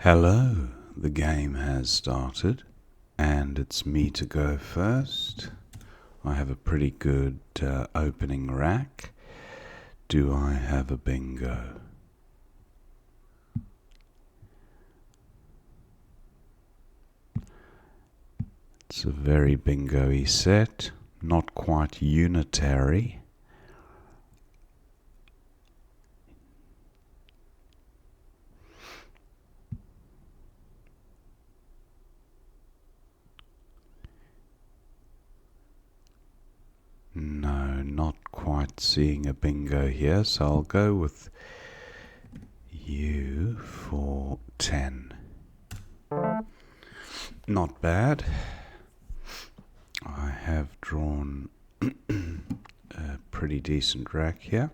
Hello, the game has started and it's me to go first. I have a pretty good opening rack. Do I have a bingo? It's a very bingo-y set, not quite unitary. No, not quite seeing a bingo here, so I'll go with you for 10. Not bad. I have drawn a pretty decent rack here,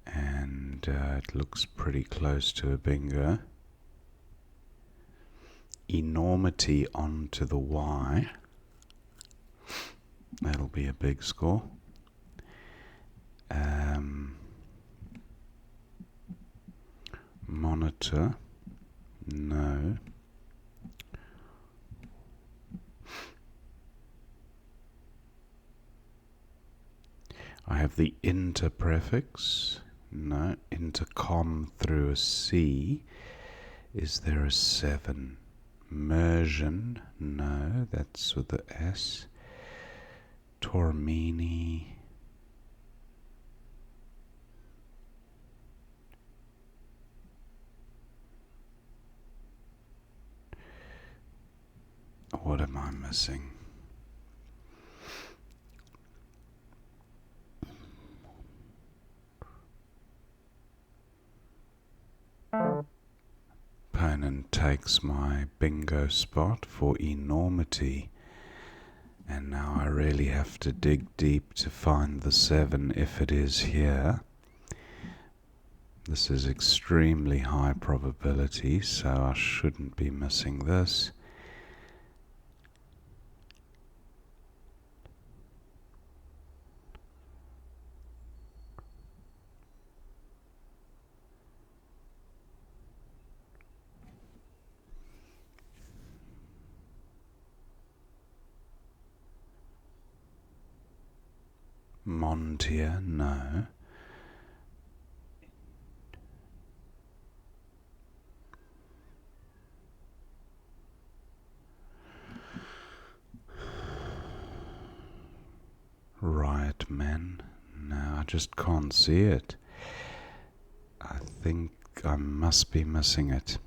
and it looks pretty close to a bingo. Enormity onto the Y. That'll be a big score. Monitor, no. I have the inter prefix, no. Intercom through a C. Is there a 7? Mersion, no, that's with the S. Tormini. What am I missing? Opponent takes my bingo spot for enormity, and now I really have to dig deep to find the 7 if it is here. This is extremely high probability, so I shouldn't be missing this. Montier, no. Riot Man, no, I just can't see it. I think I must be missing it.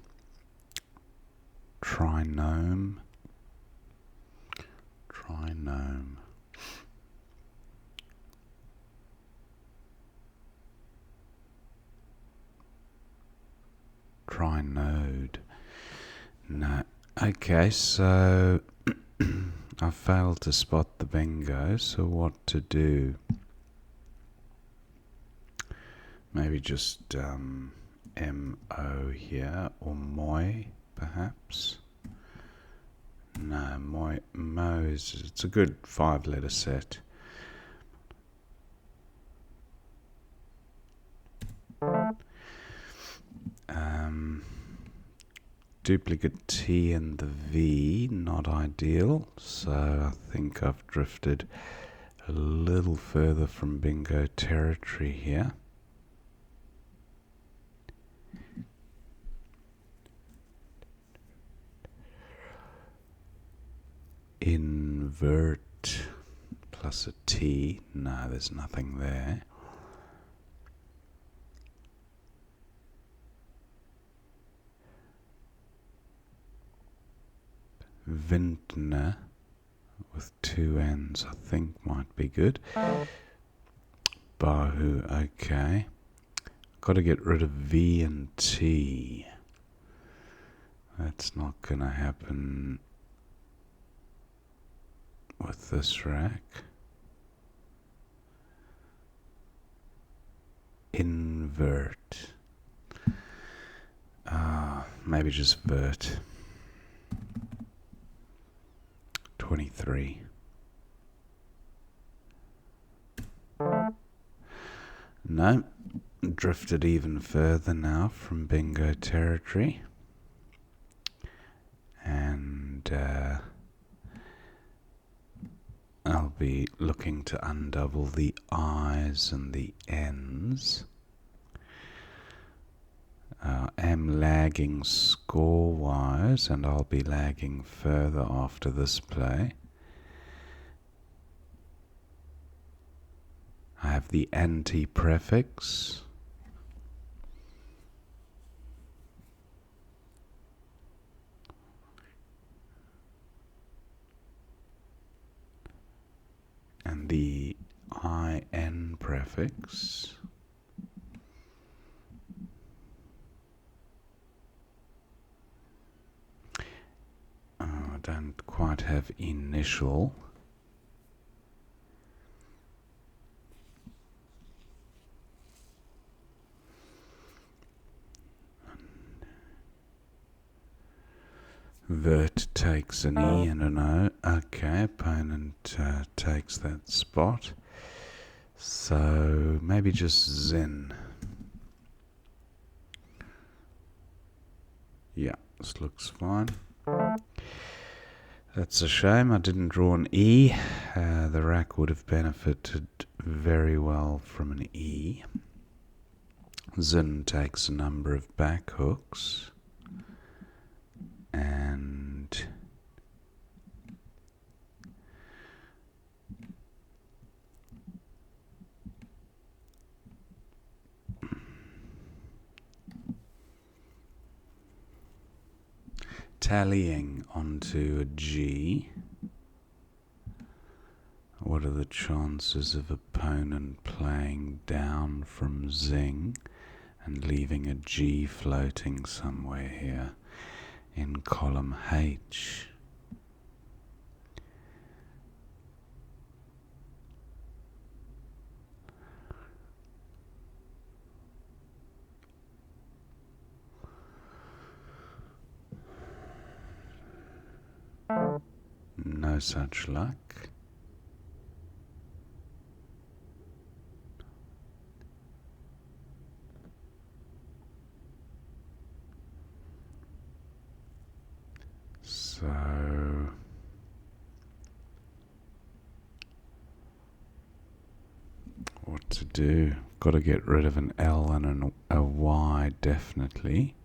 Trinome. Trinode. No. Okay, so I failed to spot the bingo, so what to do? Maybe just M-O here, or Moi, perhaps? No, Mo it's a good 5-letter set. Duplicate T and the V, not ideal, so I think I've drifted a little further from bingo territory here. Invert plus a T, no, there's nothing there. Vintner with 2 N's I think might be good. Bahu, okay. Got to get rid of V and T. That's not gonna happen with this rack. Invert. Maybe just vert. 23. No, drifted even further now from bingo territory, and I'll be looking to undouble the I's and the N's. Am lagging score-wise, and I'll be lagging further after this play. I have the anti-prefix. And the IN prefix. I don't quite have initial. Vert takes an E and an O. Okay, opponent takes that spot. So maybe just Zen. Yeah, this looks fine. That's a shame I didn't draw an E. The rack would have benefited very well from an E. Zen takes a number of back hooks. And tallying onto a G. What are the chances of opponent playing down from Zing and leaving a G floating somewhere here in column H? No such luck. So what to do? Got to get rid of an L and a Y, definitely.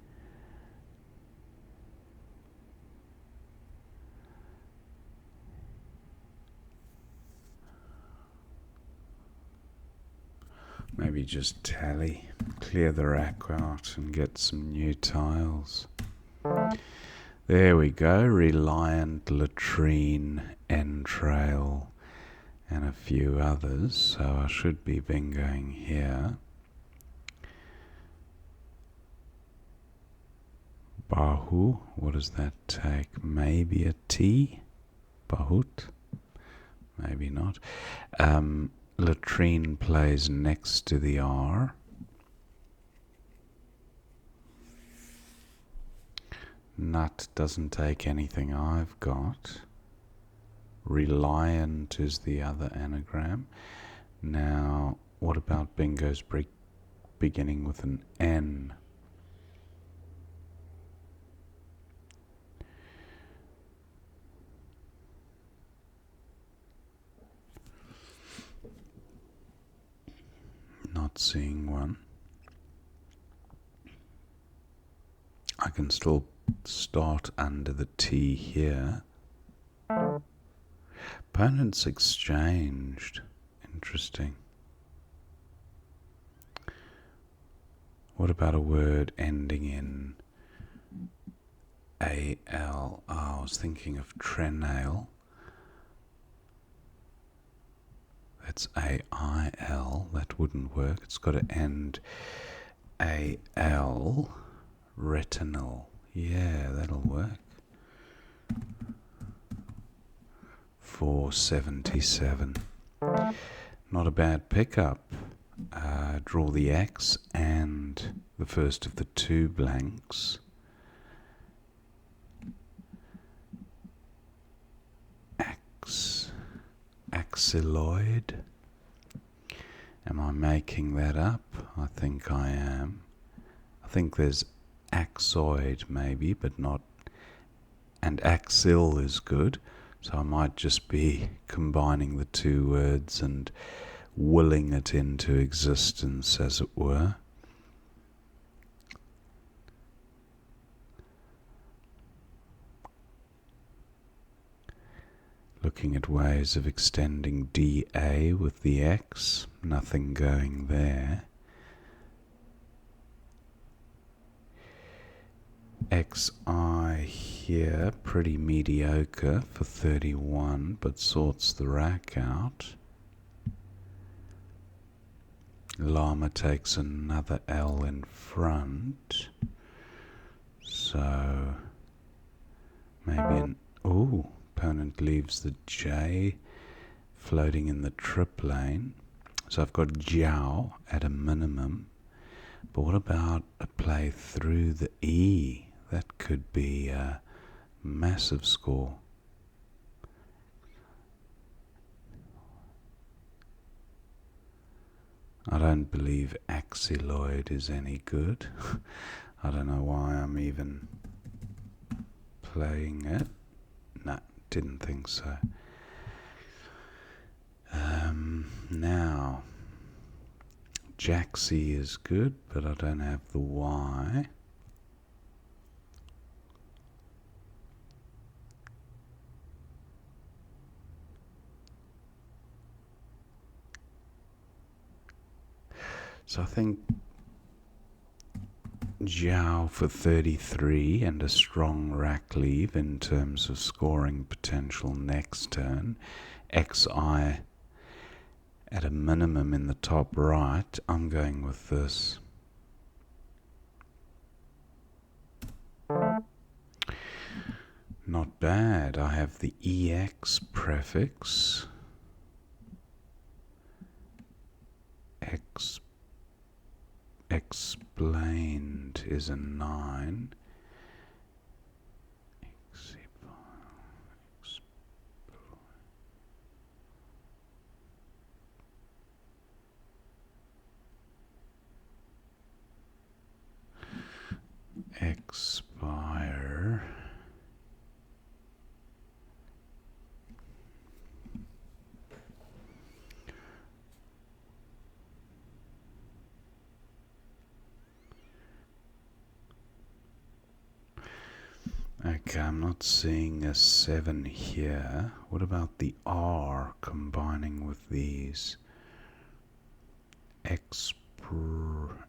Maybe just tally, clear the rack out and get some new tiles. There we go, Reliant, Latrine, Entrail, and a few others, so I should be bingoing here. Bahu, what does that take? Maybe a T? Bahut? Maybe not. Latrine plays next to the R. Nut doesn't take anything I've got. Reliant is the other anagram. Now, what about bingos beginning with an N? Not seeing one. I can still start under the T here. Opponents exchanged. Interesting. What about a word ending in AL? Oh, I was thinking of trenail. That's AIL. That wouldn't work. It's got to end AL. Retinal. Yeah, that'll work. 477. Not a bad pickup. Draw the X and the first of the two blanks. Axilloid. Am I making that up? I think I am. I think there's axoid maybe, but not. And axil is good. So I might just be combining the two words and willing it into existence, as it were. Looking at ways of extending dA with the x, nothing going there. xi here, pretty mediocre for 31, but sorts the rack out. Llama takes another L in front, so maybe opponent leaves the J floating in the trip lane. So I've got Jiao at a minimum. But what about a play through the E? That could be a massive score. I don't believe axilloid is any good. I don't know why I'm even playing it. No, didn't think so. Now, Jaxi is good, but I don't have the Y. So I think Jiao for 33 and a strong rack leave in terms of scoring potential next turn. XI at a minimum in the top right. I'm going with this. Not bad. I have the EX prefix. Explained is a 9. Expire. Okay, I'm not seeing a 7 here. What about the R combining with these? Expire.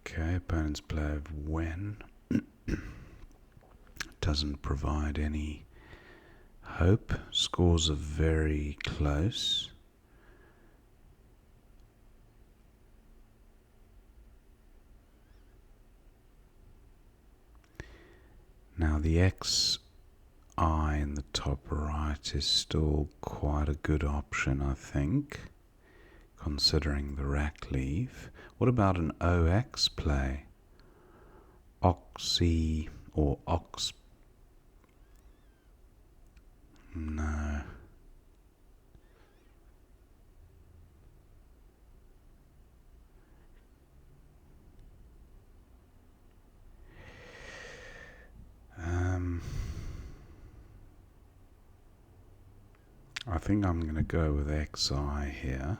Okay, opponent's play of when doesn't provide any hope. Scores are very close. Now the XI in the top right is still quite a good option, I think, considering the rack leave. What about an OX play? Oxy or Ox? No. I think I'm going to go with XI here.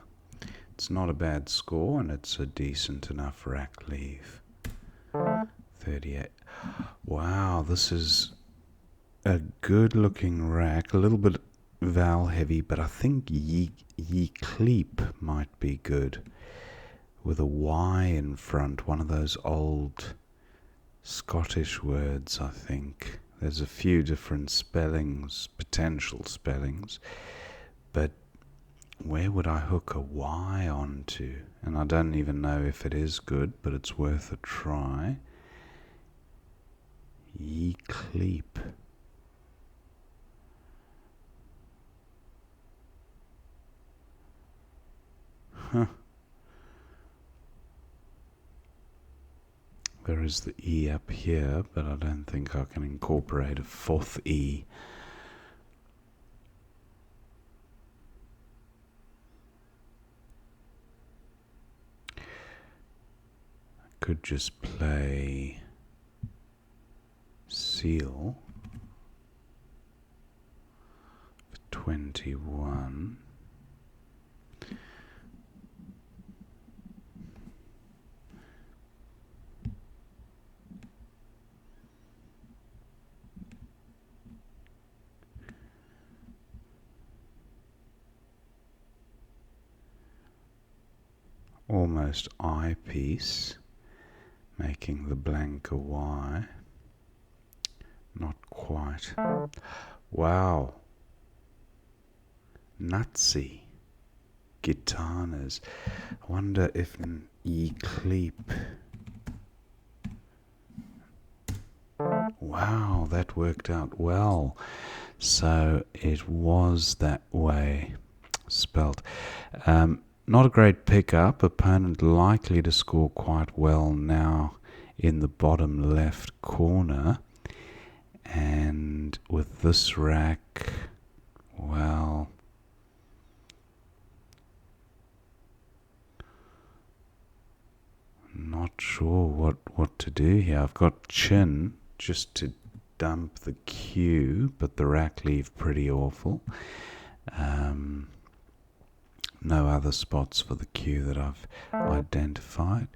It's not a bad score and it's a decent enough rack leave. 38. Wow, this is a good looking rack, a little bit vowel heavy, but I think ye cleep might be good with a Y in front, one of those old Scottish words, I think. There's a few different spellings, potential spellings, but where would I hook a Y onto? And I don't even know if it is good, but it's worth a try. Ye cleep. Huh. There is the E up here, but I don't think I can incorporate a fourth E could just play seal for 21. Almost eyepiece, making the blank a Y. Not quite. Wow. Nutsy. Gitanas. I wonder if an E-cleep. Wow, that worked out well. So it was that way spelt. Not a great pickup. Opponent likely to score quite well now in the bottom left corner. And with this rack, well, not sure what to do here. I've got chin just to dump the cue, but the rack leave pretty awful. No other spots for the cue that I've identified.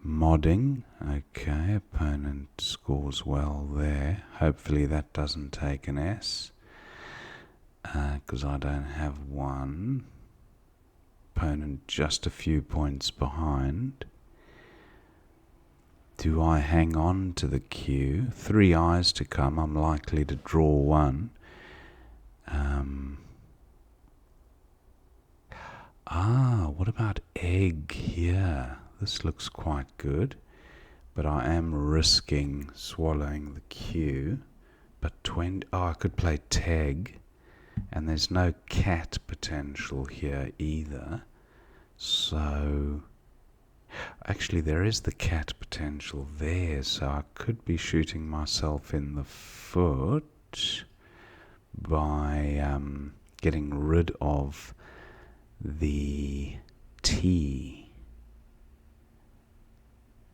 Modding, okay, opponent scores well there. Hopefully that doesn't take an S, because I don't have one. Opponent just a few points behind. Do I hang on to the cue? 3 eyes to come, I'm likely to draw one. What about egg here? This looks quite good, but I am risking swallowing the cue. But 20, I could play tag, and there's no cat potential here either. So, actually there is the cat potential there, so I could be shooting myself in the foot by getting rid of the T.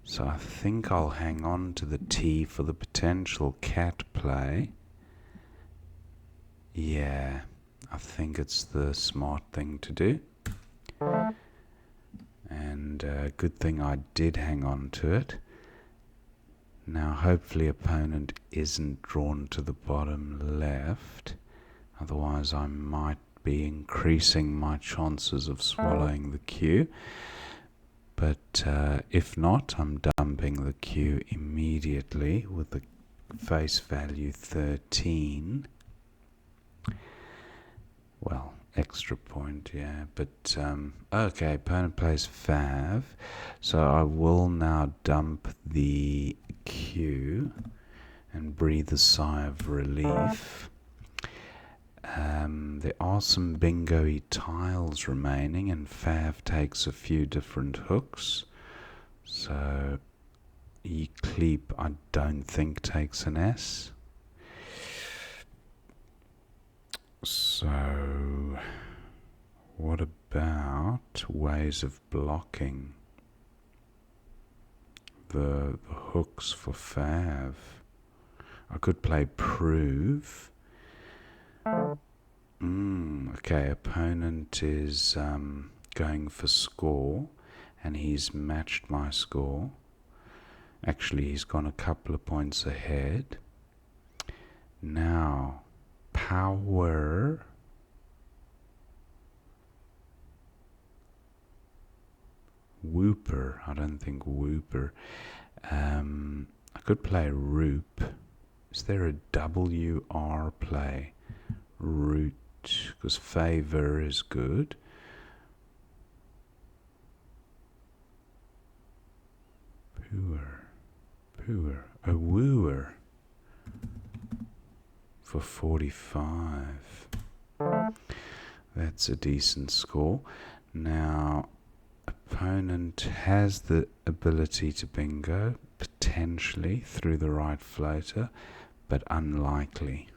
So I think I'll hang on to the T for the potential cat play. Yeah, I think it's the smart thing to do. And good thing I did hang on to it. Now hopefully opponent isn't drawn to the bottom left. Otherwise I might be increasing my chances of swallowing the cue. But if not, I'm dumping the cue immediately with the face value 13. Well, extra point, yeah. But, okay, opponent plays fav. So I will now dump the cue and breathe a sigh of relief. There are some bingo-y tiles remaining, and fav takes a few different hooks. So E-cleep I don't think takes an S. So what about ways of blocking the hooks for fav? I could play prove. Okay, opponent is going for score, and he's matched my score. Actually, he's gone a couple of points ahead. Now, power. Whooper. I don't think whooper. I could play roop. Is there a WR play? Root, because favor is good. Pooer, a wooer for 45. That's a decent score. Now, opponent has the ability to bingo, potentially through the right floater, but unlikely.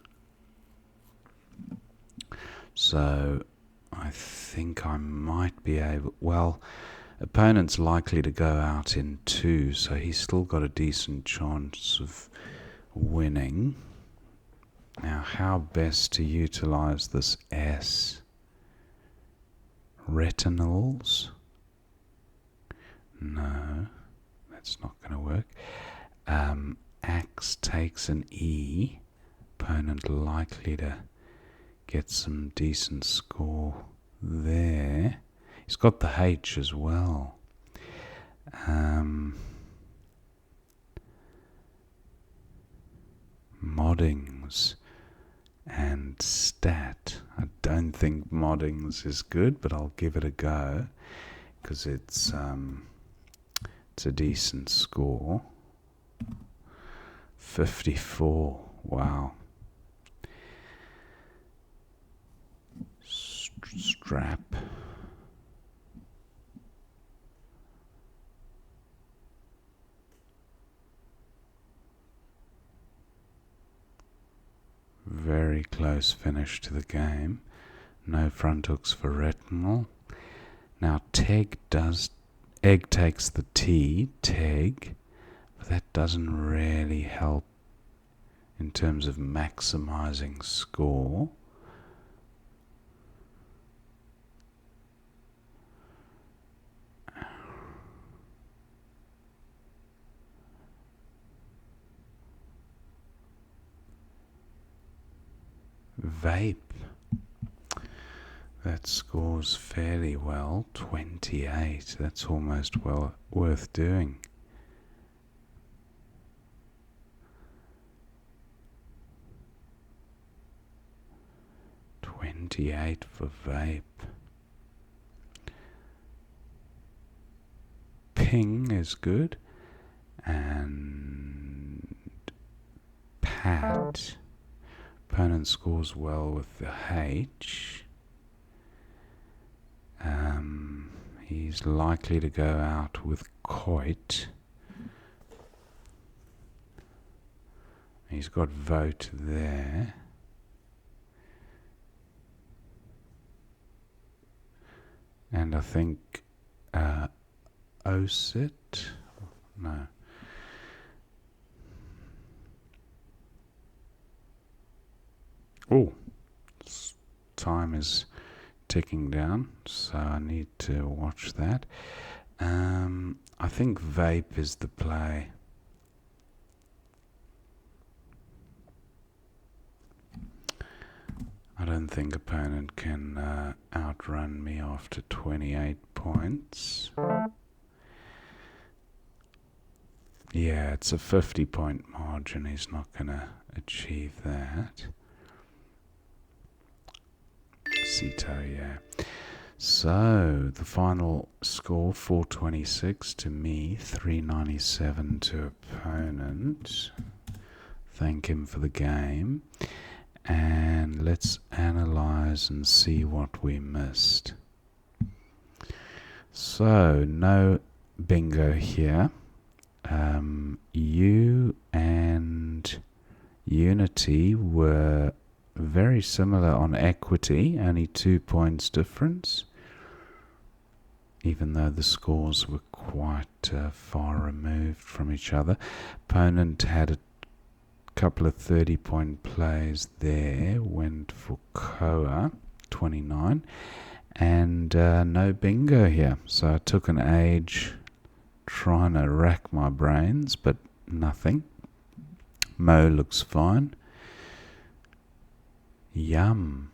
So I think I might be able, well, Opponent's likely to go out in 2, so he's still got a decent chance of winning. Now, how best to utilize this S? Retinals? No, that's not going to work. Axe takes an E. Opponent likely to get some decent score there. He's got the H as well. Moddings and stat. I don't think moddings is good, but I'll give it a go because it's a decent score. 54. Wow. Strap. Very close finish to the game. No front hooks for retinal. Now egg takes the T, teg, but that doesn't really help in terms of maximizing score. Vape. That scores fairly well. 28. That's almost well worth doing. $28 for vape. Ping is good. And pat. Opponent scores well with the H. He's likely to go out with quoit. He's got vote there. And I think osit. No. Oh, time is ticking down, so I need to watch that. I think vape is the play. I don't think opponent can outrun me after 28 points. Yeah, it's a 50-point margin. He's not going to achieve that. Cito, yeah. So, the final score, 426 to me, 397 to opponent. Thank him for the game. And let's analyze and see what we missed. So, no bingo here. You and Unity were very similar on equity, only 2 points difference, even though the scores were quite far removed from each other. Opponent had a couple of 30-point plays there, went for Koa, 29, and no bingo here. So I took an age trying to rack my brains, but nothing. Mo looks fine. Yum.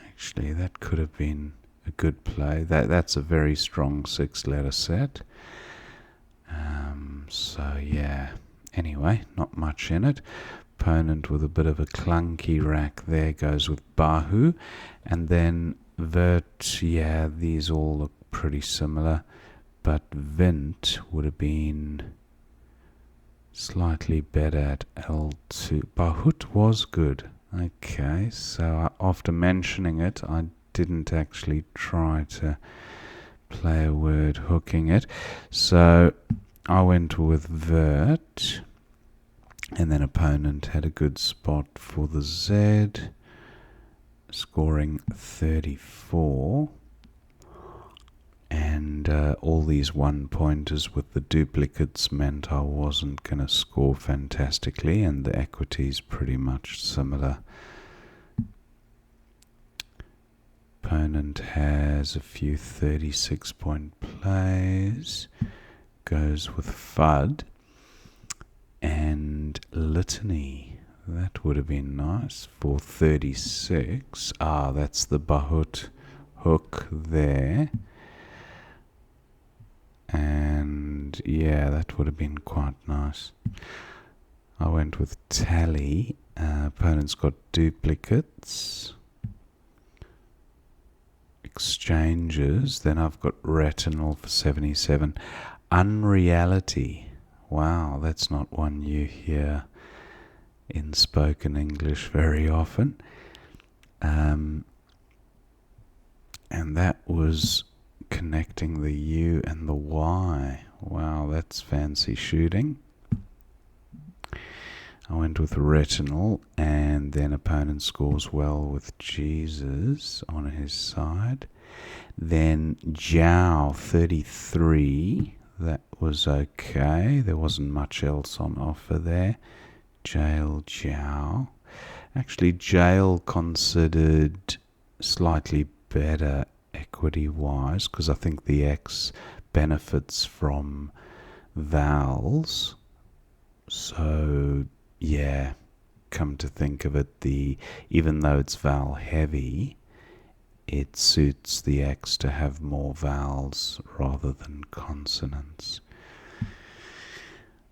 Actually, that could have been a good play. That's a very strong 6-letter set. So yeah. Anyway, not much in it. Opponent with a bit of a clunky rack there goes with Bahu. And then Vert, yeah, these all look pretty similar. But Vint would have been slightly better at L2. Bahut was good. Okay, so after mentioning it, I didn't actually try to play a word hooking it. So I went with Vert, and then opponent had a good spot for the Z, scoring 34. And and all these one-pointers with the duplicates meant I wasn't going to score fantastically, and the equity's pretty much similar. Opponent has a few 36-point plays, goes with FUD and Litany. That would have been nice for 36. That's the Bahut hook there. And yeah, that would have been quite nice. I went with Tally. Opponent's got duplicates. Exchanges. Then I've got Retinal for 77. Unreality. Wow, that's not one you hear in spoken English very often. And that was connecting the U and the Y. Wow, that's fancy shooting. I went with Retinal, and then opponent scores well with Jesus on his side. Then Jiao 33. That was okay. There wasn't much else on offer there. Jail Jiao. Actually, Jail considered slightly better equity-wise, because I think the X benefits from vowels. So, yeah, come to think of it, even though it's vowel heavy, it suits the X to have more vowels rather than consonants.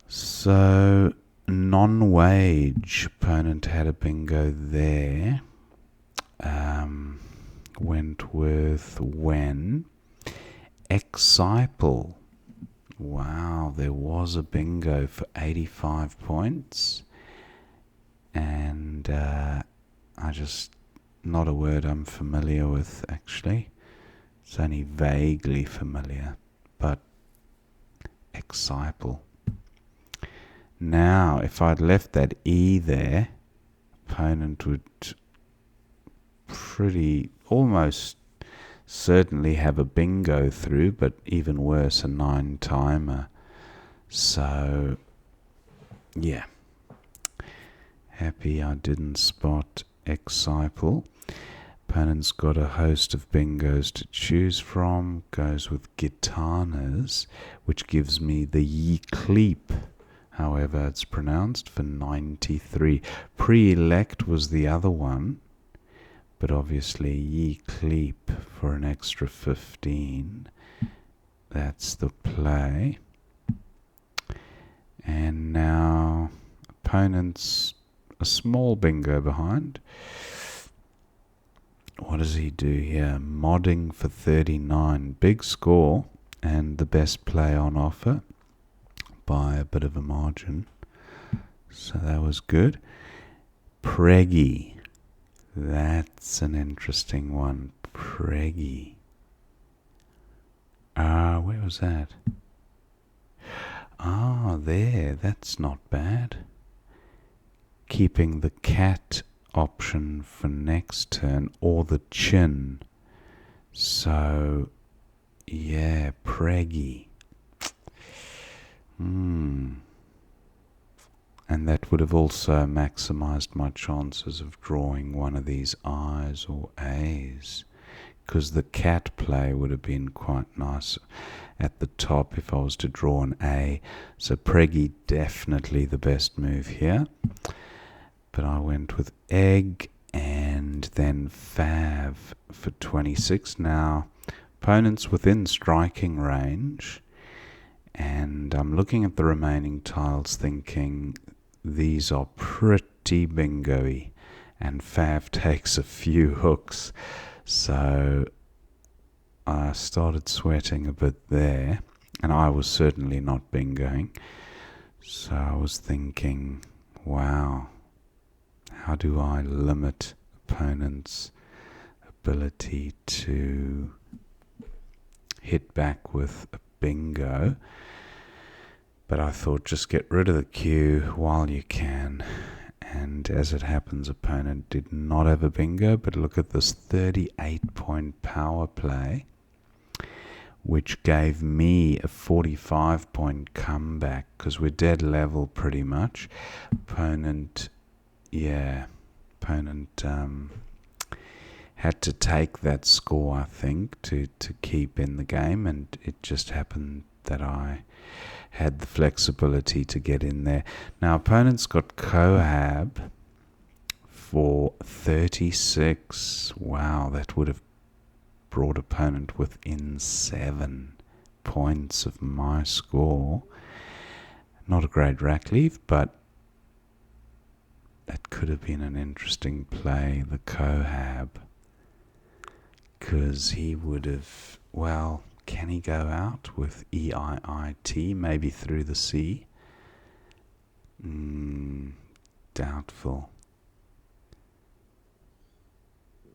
So, non-wage, opponent had a bingo there. Went with when. Exciple. Wow, there was a bingo for 85 points. And not a word I'm familiar with, actually. It's only vaguely familiar, but Exciple. Now, if I'd left that E there, opponent would almost certainly have a bingo through, but even worse, a 9-timer. So, yeah. Happy I didn't spot Exciple. Opponent's got a host of bingos to choose from. Goes with Gitanas, which gives me the Ye-Cleep, however it's pronounced, for 93. Pre-elect was the other one, but obviously Ye-Cleep for an extra 15. That's the play. And now opponent's a small bingo behind. What does he do here? Modding for 39. Big score and the best play on offer by a bit of a margin. So that was good. Preggy. That's an interesting one. Preggy. Where was that? There. That's not bad. Keeping the cat option for next turn, or the chin. So, yeah, Preggy. And that would have also maximized my chances of drawing one of these I's or A's, because the cat play would have been quite nice at the top if I was to draw an A. So Preggy, definitely the best move here. But I went with Egg and then Fav for 26. Now, opponent's within striking range, and I'm looking at the remaining tiles thinking these are pretty bingo-y, and Fav takes a few hooks. So I started sweating a bit there, and I was certainly not bingoing. So I was thinking, wow, how do I limit opponent's ability to hit back with a bingo? But I thought, just get rid of the Q while you can. And as it happens, opponent did not have a bingo, but look at this 38-point power play which gave me a 45-point comeback because we're dead level pretty much. Opponent had to take that score, I think, to keep in the game, and it just happened that I had the flexibility to get in there. Now, opponent's got Cohab for 36. Wow, that would have brought opponent within 7 points of my score. Not a great rack leave, but that could have been an interesting play, the Cohab, because he would have, well, can he go out with EIIT, maybe through the C? Doubtful.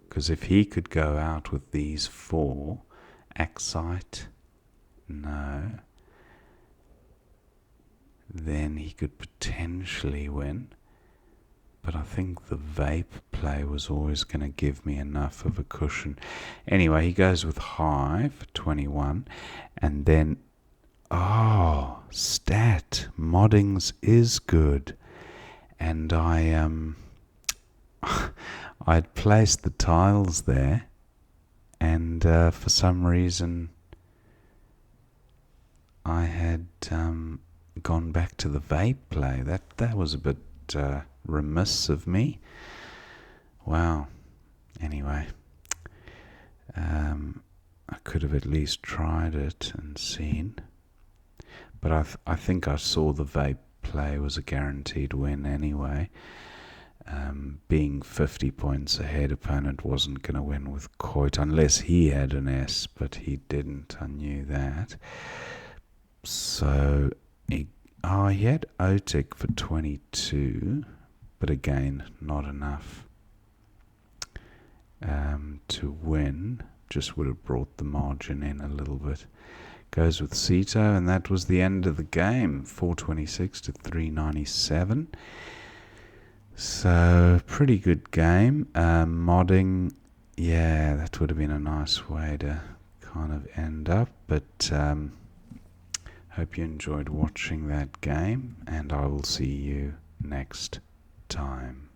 Because if he could go out with these 4, Axite, no, then he could potentially win. But I think the vape play was always going to give me enough of a cushion. Anyway, he goes with high for 21. And then, stat, moddings is good. And I'd placed the tiles there. And for some reason, I had gone back to the vape play. That was a bit remiss of me. Wow. Anyway, I could have at least tried it and seen. But I think I saw the vape play was a guaranteed win anyway. Being 50 points ahead, opponent wasn't going to win with Coit unless he had an S, but he didn't. I knew that. So he had Otik for 22, but again, not enough to win. Just would have brought the margin in a little bit. Goes with Cito, and that was the end of the game, 426 to 397. So, pretty good game. Modding, that would have been a nice way to kind of end up, but hope you enjoyed watching that game, and I will see you next time.